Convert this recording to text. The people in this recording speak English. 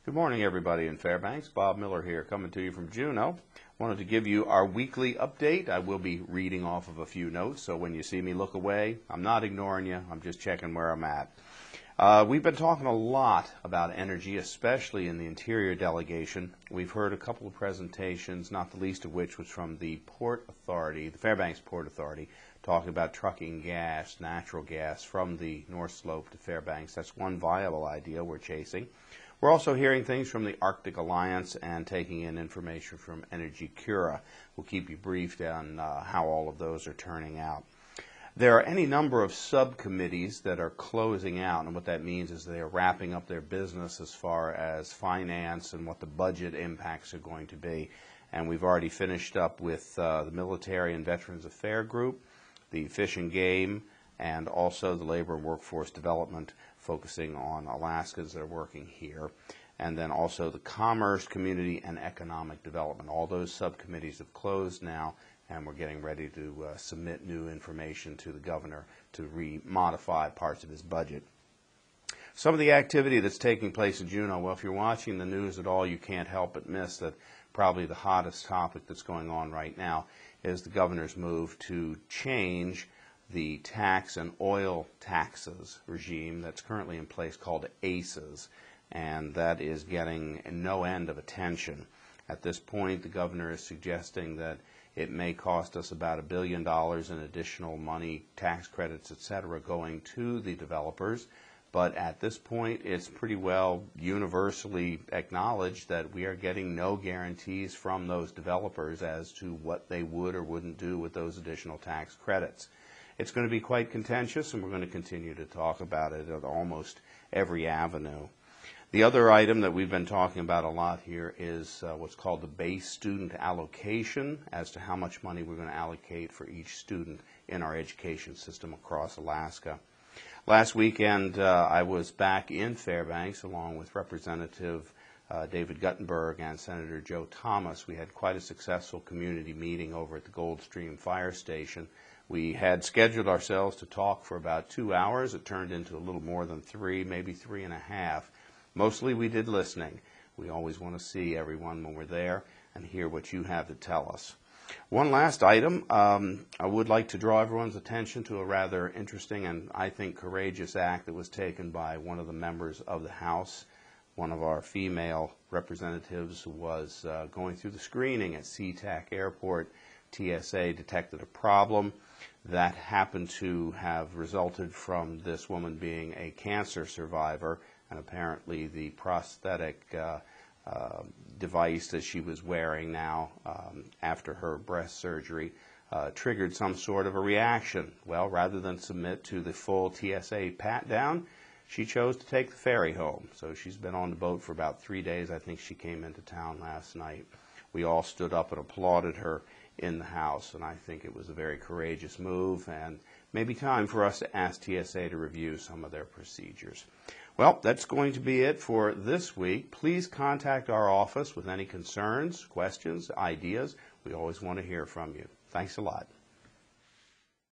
Good morning, everybody in Fairbanks. Bob Miller here, coming to you from Juneau. Wanted to give you our weekly update. I will be reading off of a few notes, so when you see me look away, I'm not ignoring you. I'm just checking where I'm at. We've been talking a lot about energy, especially in the Interior delegation. We've heard a couple of presentations, not the least of which was from the Port Authority, the Fairbanks Port Authority, talking about trucking gas, natural gas, from the North Slope to Fairbanks. That's one viable idea we're chasing. We're also hearing things from the Arctic Alliance and taking in information from Energy Cura. We'll keep you briefed on how all of those are turning out. There are any number of subcommittees that are closing out, and what that means is they are wrapping up their business as far as finance and what the budget impacts are going to be. And we've already finished up with the Military and Veterans Affairs Group, the Fish and Game, and also the Labor and Workforce Development, focusing on Alaskans that are working here, and then also the Commerce, Community, and Economic Development. All those subcommittees have closed now, and we're getting ready to submit new information to the governor to modify parts of his budget. Some of the activity that's taking place in Juneau, well, if you're watching the news at all, you can't help but miss that probably the hottest topic that's going on right now is the governor's move to change the tax and oil taxes regime that's currently in place called ACEs, and that is getting no end of attention. At this point, the governor is suggesting that it may cost us about $1 billion in additional money, tax credits, etc., going to the developers. But at this point, it's pretty well universally acknowledged that we are getting no guarantees from those developers as to what they would or wouldn't do with those additional tax credits. It's going to be quite contentious, and we're going to continue to talk about it at almost every avenue. The other item that we've been talking about a lot here is what's called the base student allocation, as to how much money we're going to allocate for each student in our education system across Alaska. Last weekend, I was back in Fairbanks along with Representative David Guttenberg and Senator Joe Thomas. We had quite a successful community meeting over at the Gold Stream Fire Station. We had scheduled ourselves to talk for about 2 hours. It turned into a little more than 3, maybe 3.5. Mostly we did listening. We always want to see everyone when we're there and hear what you have to tell us. One last item, I would like to draw everyone's attention to a rather interesting and I think courageous act that was taken by one of the members of the House. One of our female representatives was going through the screening at SeaTac Airport. TSA detected a problem that happened to have resulted from this woman being a cancer survivor, and apparently the prosthetic device that she was wearing now after her breast surgery triggered some sort of a reaction. Well, rather than submit to the full TSA pat-down, she chose to take the ferry home. So she's been on the boat for about 3 days. I think she came into town last night. We all stood up and applauded her in the House, and I think it was a very courageous move, and maybe time for us to ask TSA to review some of their procedures. Well, that's going to be it for this week. Please contact our office with any concerns, questions, ideas. We always want to hear from you. Thanks a lot.